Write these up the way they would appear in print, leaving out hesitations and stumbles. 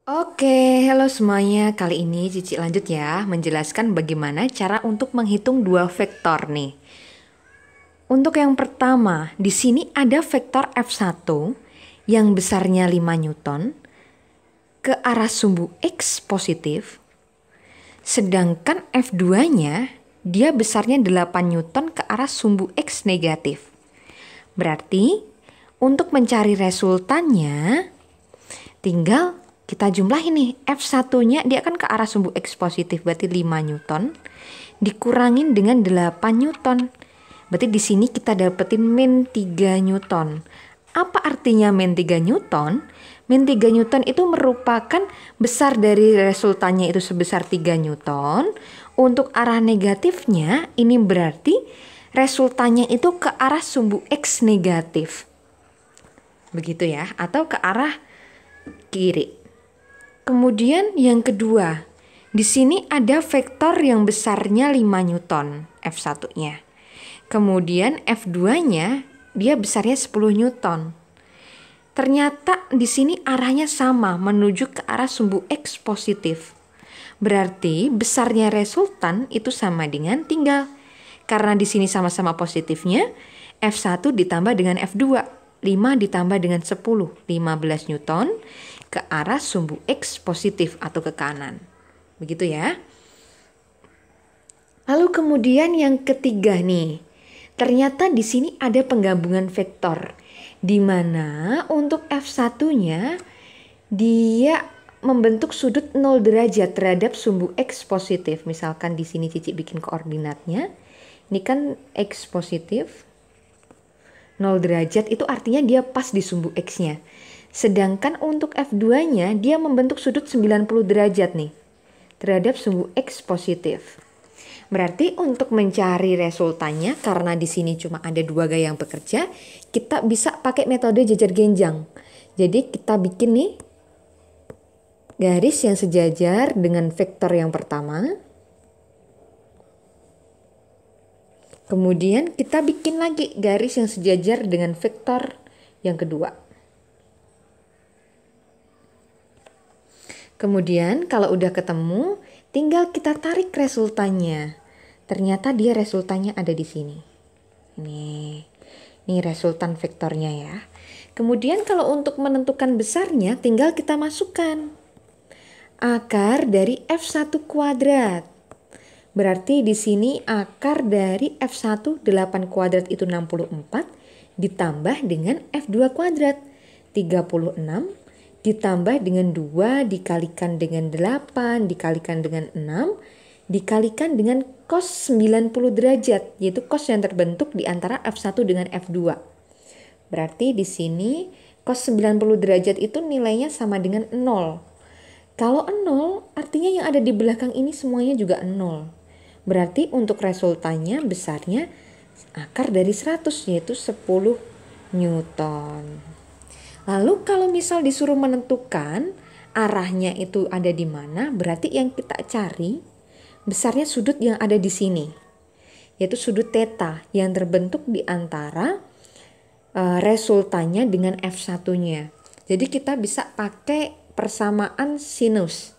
Oke, halo semuanya. Kali ini Cici lanjut ya menjelaskan bagaimana cara untuk menghitung dua vektor nih. Untuk yang pertama, di sini ada vektor F1 yang besarnya 5 Newton ke arah sumbu X positif, sedangkan F2-nya dia besarnya 8 Newton ke arah sumbu X negatif. Berarti untuk mencari resultannya tinggal kita jumlahin nih, F1-nya dia kan ke arah sumbu X positif, berarti 5 Newton. Dikurangin dengan 8 Newton. Berarti di sini kita dapetin min 3 Newton. Apa artinya min 3 Newton? Min 3 Newton itu merupakan besar dari resultannya itu sebesar 3 Newton. Untuk arah negatifnya, ini berarti resultannya itu ke arah sumbu X negatif. Begitu ya, atau ke arah kiri. Kemudian yang kedua, di sini ada vektor yang besarnya 5 Newton, F1-nya. Kemudian F2-nya dia besarnya 10 Newton. Ternyata di sini arahnya sama, menuju ke arah sumbu X positif. Berarti besarnya resultan itu sama dengan tinggal. Karena di sini sama-sama positifnya, F1 ditambah dengan F2. 5 ditambah dengan 10, 15 Newton ke arah sumbu X positif atau ke kanan. Begitu ya. Lalu kemudian yang ketiga nih. Ternyata di sini ada penggabungan vektor. Di mana untuk F1-nya dia membentuk sudut 0 derajat terhadap sumbu X positif. Misalkan di sini Cici bikin koordinatnya. Ini kan X positif. 0 derajat itu artinya dia pas di sumbu X-nya. Sedangkan untuk F2-nya dia membentuk sudut 90 derajat nih terhadap sumbu X positif. Berarti untuk mencari resultannya, karena di sini cuma ada dua gaya yang bekerja, kita bisa pakai metode jejer genjang. Jadi kita bikin nih garis yang sejajar dengan vektor yang pertama. Kemudian kita bikin lagi garis yang sejajar dengan vektor yang kedua. Kemudian kalau udah ketemu, tinggal kita tarik resultannya. Ternyata dia resultannya ada di sini. Ini resultan vektornya ya. Kemudian kalau untuk menentukan besarnya, tinggal kita masukkan akar dari F1 kuadrat. Berarti di sini akar dari F1 8 kuadrat itu 64 ditambah dengan F2 kuadrat 36 ditambah dengan 2 dikalikan dengan 8 dikalikan dengan 6 dikalikan dengan cos 90 derajat, yaitu cos yang terbentuk di antara F1 dengan F2. Berarti di sini cos 90 derajat itu nilainya sama dengan 0. Kalau 0 artinya yang ada di belakang ini semuanya juga 0. Berarti untuk resultannya besarnya akar dari 100, yaitu 10 Newton. Lalu kalau misal disuruh menentukan arahnya itu ada di mana, berarti yang kita cari besarnya sudut yang ada di sini, yaitu sudut theta yang terbentuk di antara resultannya dengan F1-nya. Jadi kita bisa pakai persamaan sinus.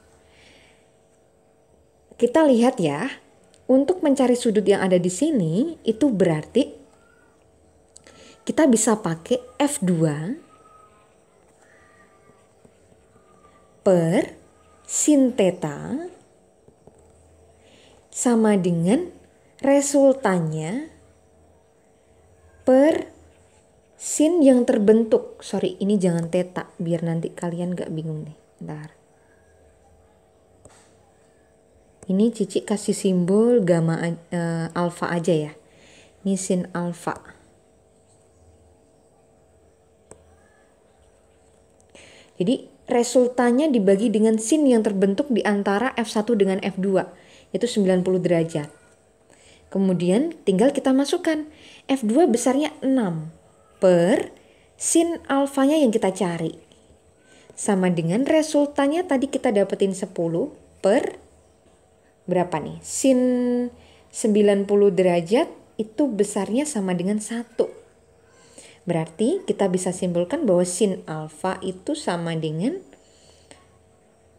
Kita lihat ya. Untuk mencari sudut yang ada di sini, itu berarti kita bisa pakai F2 per sin theta sama dengan resultannya per sin yang terbentuk. Sorry, ini jangan theta, biar nanti kalian gak bingung deh. Bentar. Ini Cici kasih simbol gamma alfa aja ya. Ini sin alfa. Jadi resultannya dibagi dengan sin yang terbentuk di antara F1 dengan F2. Yaitu 90 derajat. Kemudian tinggal kita masukkan. F2 besarnya 6 per sin alfanya yang kita cari. Sama dengan resultannya tadi kita dapetin 10 per berapa nih? Sin 90 derajat itu besarnya sama dengan 1. Berarti kita bisa simpulkan bahwa sin alfa itu sama dengan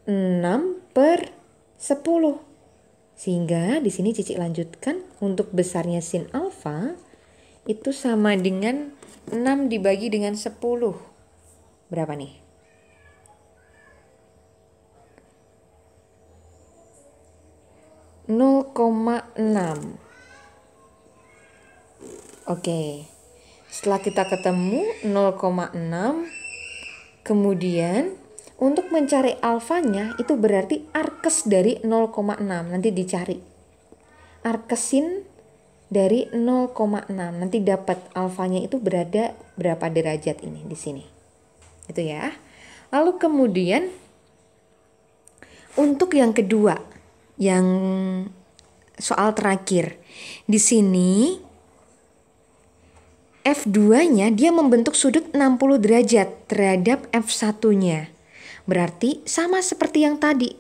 6/10. Sehingga di sini Cici lanjutkan, untuk besarnya sin alfa itu sama dengan 6 dibagi dengan 10. Berapa nih? Nol koma enam. Oke. Setelah kita ketemu 0,6, kemudian untuk mencari alfanya itu berarti arkes dari 0,6. Nanti dicari arkesin dari 0,6. Nanti dapat alfanya itu berada berapa derajat ini di sini. Itu ya. Lalu kemudian untuk yang kedua, yang soal terakhir. Di sini F2-nya dia membentuk sudut 60 derajat terhadap F1-nya. Berarti sama seperti yang tadi.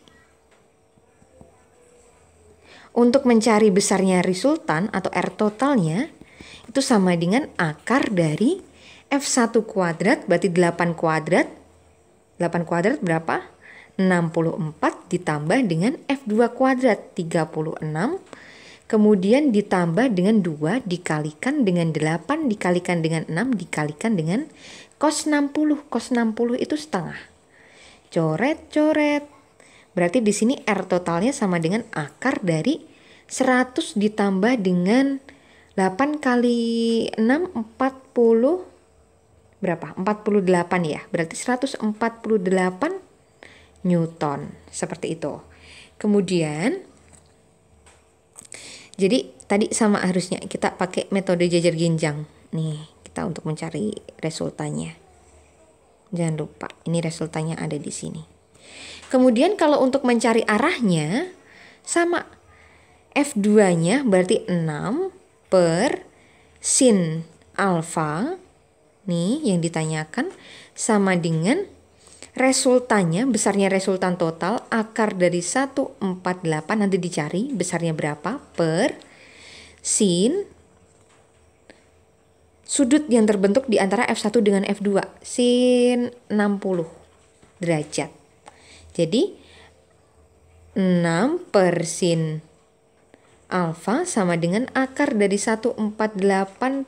Untuk mencari besarnya resultan atau R totalnya itu sama dengan akar dari F1 kuadrat, berarti 8 kuadrat. 8 kuadrat berapa? 64 ditambah dengan F2 kuadrat 36. Kemudian ditambah dengan 2 dikalikan dengan 8 dikalikan dengan 6 dikalikan dengan cos 60. Cos 60 itu setengah. Coret-coret. Berarti di sini R totalnya sama dengan akar dari 100 ditambah dengan 8 kali 6 40 berapa? 48 ya. Berarti 148 Newton. Seperti itu. Kemudian jadi tadi sama harusnya kita pakai metode jajar genjang. Nih, kita untuk mencari resultannya. Jangan lupa, ini resultannya ada di sini. Kemudian kalau untuk mencari arahnya, sama. F2-nya berarti 6 per sin alfa. Nih yang ditanyakan sama dengan resultannya, besarnya resultan total, akar dari 148 nanti dicari besarnya berapa per sin sudut yang terbentuk di antara F1 dengan F2, sin 60 derajat. Jadi 6 per sin alfa sama dengan akar dari 148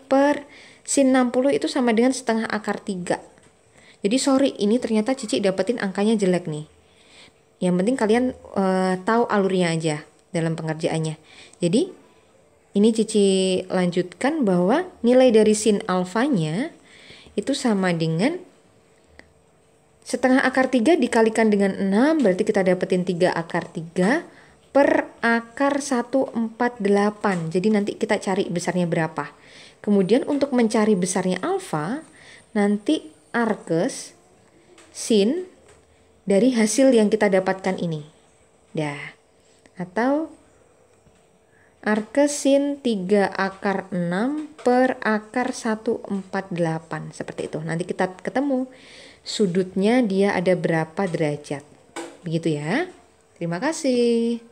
per sin 60 itu sama dengan setengah akar 3. Jadi sorry, ini ternyata Cici dapetin angkanya jelek nih. Yang penting kalian tahu alurnya aja dalam pengerjaannya. Jadi ini Cici lanjutkan bahwa nilai dari sin alfanya itu sama dengan setengah akar 3 dikalikan dengan 6, berarti kita dapetin 3 akar 3 per akar 148. Jadi nanti kita cari besarnya berapa. Kemudian untuk mencari besarnya alfa, nanti arkes sin dari hasil yang kita dapatkan ini. Dah. Atau arkes sin 3 akar 6 per akar 148. Seperti itu. Nanti kita ketemu sudutnya dia ada berapa derajat. Begitu ya. Terima kasih.